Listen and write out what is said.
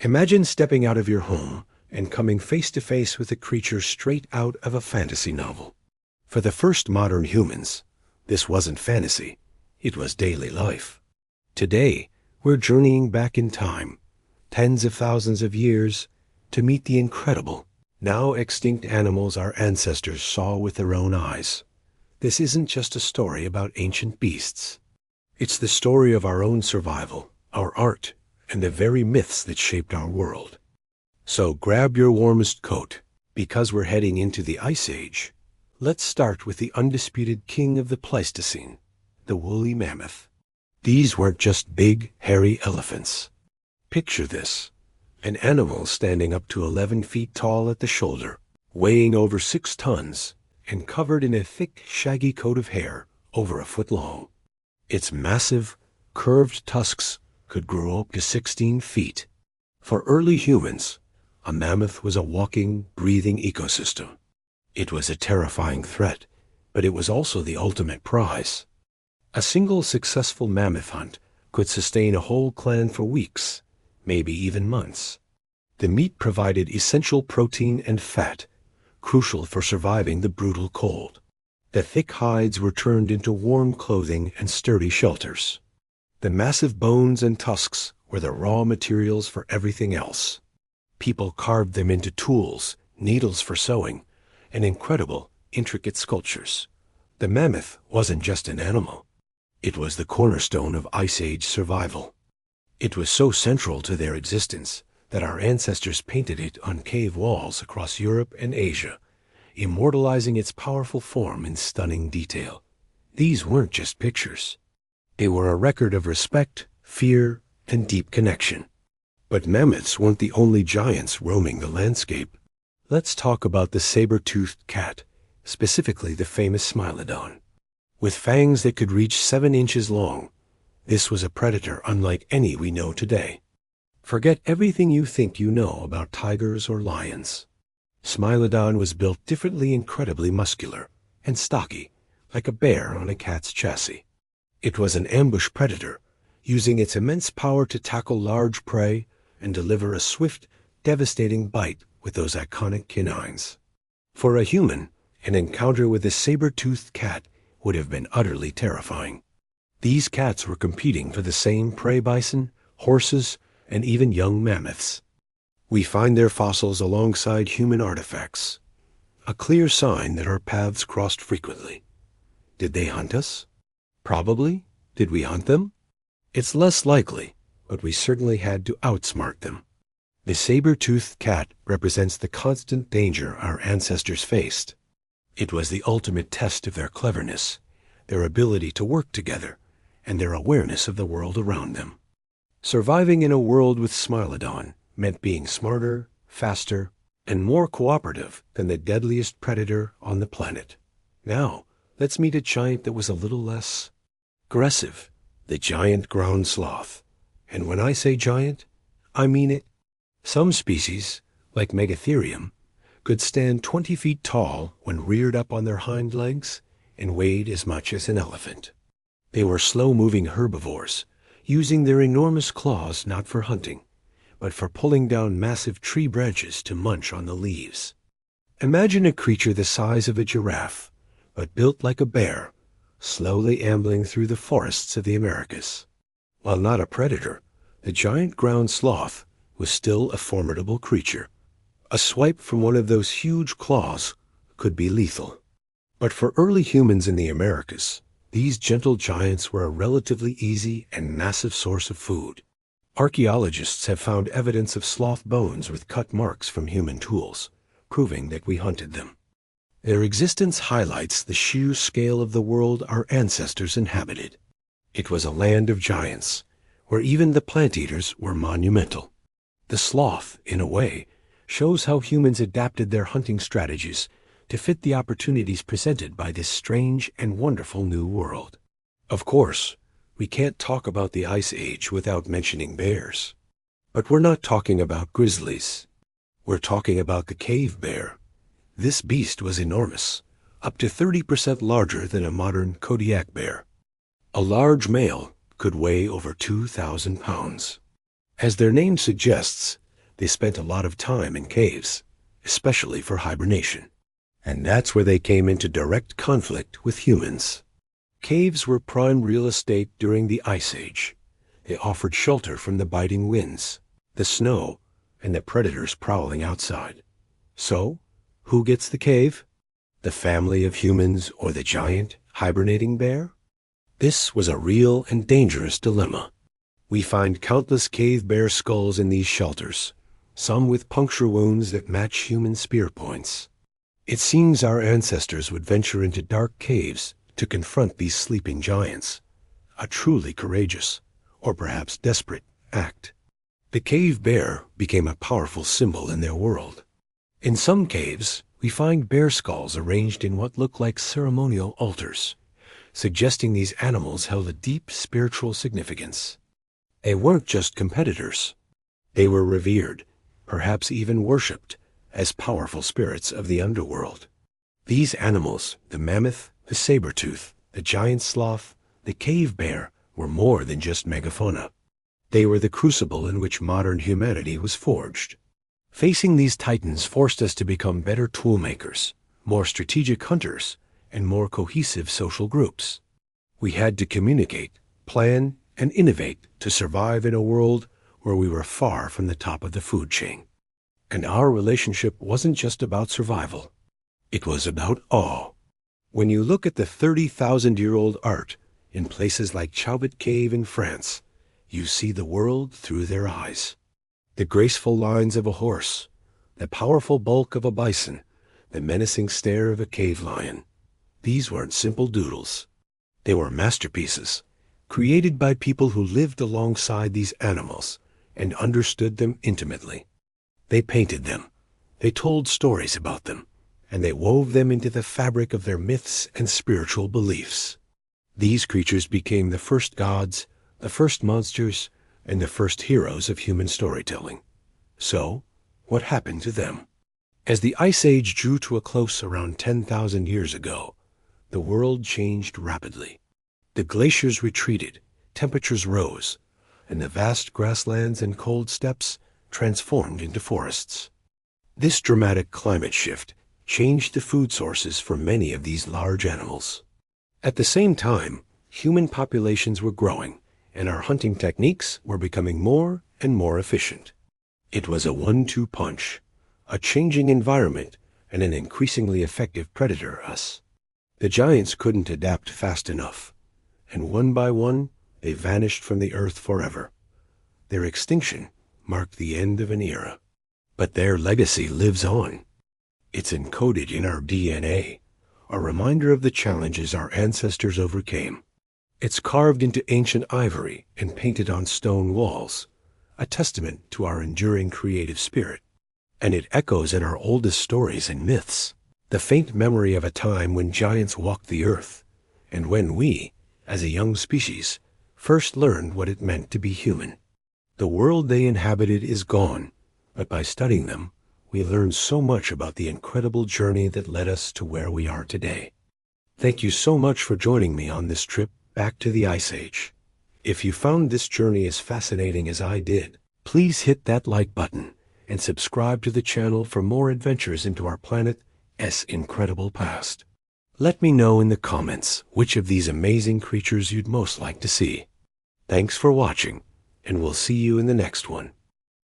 Imagine stepping out of your home and coming face to face with a creature straight out of a fantasy novel. For the first modern humans, this wasn't fantasy, it was daily life. Today, we're journeying back in time, tens of thousands of years, to meet the incredible, now extinct animals our ancestors saw with their own eyes. This isn't just a story about ancient beasts. It's the story of our own survival, our art, and the very myths that shaped our world. So grab your warmest coat, because we're heading into the Ice Age. Let's start with the undisputed king of the Pleistocene, the woolly mammoth. These weren't just big, hairy elephants. Picture this: an animal standing up to 11 feet tall at the shoulder, weighing over 6 tons, and covered in a thick, shaggy coat of hair over a foot long. Its massive, curved tusks could grow up to 16 feet. For early humans, a mammoth was a walking, breathing ecosystem. It was a terrifying threat, but it was also the ultimate prize. A single successful mammoth hunt could sustain a whole clan for weeks, maybe even months. The meat provided essential protein and fat, crucial for surviving the brutal cold. The thick hides were turned into warm clothing and sturdy shelters. The massive bones and tusks were the raw materials for everything else. People carved them into tools, needles for sewing, and incredible, intricate sculptures. The mammoth wasn't just an animal. It was the cornerstone of Ice Age survival. It was so central to their existence that our ancestors painted it on cave walls across Europe and Asia, immortalizing its powerful form in stunning detail. These weren't just pictures. They were a record of respect, fear, and deep connection. But mammoths weren't the only giants roaming the landscape. Let's talk about the saber-toothed cat, specifically the famous Smilodon. With fangs that could reach 7 inches long, this was a predator unlike any we know today. Forget everything you think you know about tigers or lions. Smilodon was built differently, incredibly muscular and stocky, like a bear on a cat's chassis. It was an ambush predator, using its immense power to tackle large prey and deliver a swift, devastating bite with those iconic canines. For a human, an encounter with a saber-toothed cat would have been utterly terrifying. These cats were competing for the same prey bison, horses, and even young mammoths. We find their fossils alongside human artifacts, a clear sign that our paths crossed frequently. Did they hunt us? Probably. Did we hunt them? It's less likely, but we certainly had to outsmart them. The saber-toothed cat represents the constant danger our ancestors faced. It was the ultimate test of their cleverness, their ability to work together, and their awareness of the world around them. Surviving in a world with Smilodon meant being smarter, faster, and more cooperative than the deadliest predator on the planet. Now, let's meet a giant that was a little less aggressive, the giant ground sloth. And when I say giant, I mean it. Some species, like Megatherium, could stand 20 feet tall when reared up on their hind legs and weighed as much as an elephant. They were slow-moving herbivores, using their enormous claws not for hunting, but for pulling down massive tree branches to munch on the leaves. Imagine a creature the size of a giraffe, but built like a bear, slowly ambling through the forests of the Americas. While not a predator, the giant ground sloth was still a formidable creature. A swipe from one of those huge claws could be lethal. But for early humans in the Americas, these gentle giants were a relatively easy and massive source of food. Archaeologists have found evidence of sloth bones with cut marks from human tools, proving that we hunted them. Their existence highlights the sheer scale of the world our ancestors inhabited. It was a land of giants, where even the plant-eaters were monumental. The sloth, in a way, shows how humans adapted their hunting strategies to fit the opportunities presented by this strange and wonderful new world. Of course, we can't talk about the Ice Age without mentioning bears. But we're not talking about grizzlies. We're talking about the cave bear. This beast was enormous, up to 30% larger than a modern Kodiak bear. A large male could weigh over 2,000 pounds. As their name suggests, They spent a lot of time in caves, especially for hibernation. And that's where they came into direct conflict with humans. Caves were prime real estate during the Ice Age. They offered shelter from the biting winds, the snow, and the predators prowling outside. So, who gets the cave? The family of humans or the giant hibernating bear? This was a real and dangerous dilemma. We find countless cave bear skulls in these shelters, some with puncture wounds that match human spear points. It seems our ancestors would venture into dark caves to confront these sleeping giants, a truly courageous, or perhaps desperate, act. The cave bear became a powerful symbol in their world. In some caves, we find bear skulls arranged in what look like ceremonial altars, suggesting these animals held a deep spiritual significance. They weren't just competitors. They were revered, perhaps even worshipped, as powerful spirits of the underworld. These animals, the mammoth, the saber-toothed, the giant sloth, the cave bear, were more than just megafauna. They were the crucible in which modern humanity was forged. Facing these titans forced us to become better toolmakers, more strategic hunters, and more cohesive social groups. We had to communicate, plan, and innovate to survive in a world where we were far from the top of the food chain. And our relationship wasn't just about survival. It was about awe. When you look at the 30,000-year-old art in places like Chauvet Cave in France, you see the world through their eyes. The graceful lines of a horse, the powerful bulk of a bison, the menacing stare of a cave lion. These weren't simple doodles. They were masterpieces, created by people who lived alongside these animals and understood them intimately. They painted them, they told stories about them, and they wove them into the fabric of their myths and spiritual beliefs. These creatures became the first gods, the first monsters, and the first heroes of human storytelling. So, what happened to them? As the Ice Age drew to a close around 10,000 years ago, the world changed rapidly. The glaciers retreated, temperatures rose, and the vast grasslands and cold steppes transformed into forests. This dramatic climate shift changed the food sources for many of these large animals. At the same time, human populations were growing, and our hunting techniques were becoming more and more efficient. It was a 1-2 punch, a changing environment, and an increasingly effective predator us. The giants couldn't adapt fast enough, and one by one, they vanished from the earth forever. Their extinction marked the end of an era. But their legacy lives on. It's encoded in our DNA, a reminder of the challenges our ancestors overcame. It's carved into ancient ivory and painted on stone walls, a testament to our enduring creative spirit. And it echoes in our oldest stories and myths, the faint memory of a time when giants walked the earth, and when we, as a young species, first learned what it meant to be human. The world they inhabited is gone, but by studying them, we learn so much about the incredible journey that led us to where we are today. Thank you so much for joining me on this trip back to the Ice Age. If you found this journey as fascinating as I did, please hit that like button and subscribe to the channel for more adventures into our planet's incredible past. Let me know in the comments which of these amazing creatures you'd most like to see. Thanks for watching, and we'll see you in the next one.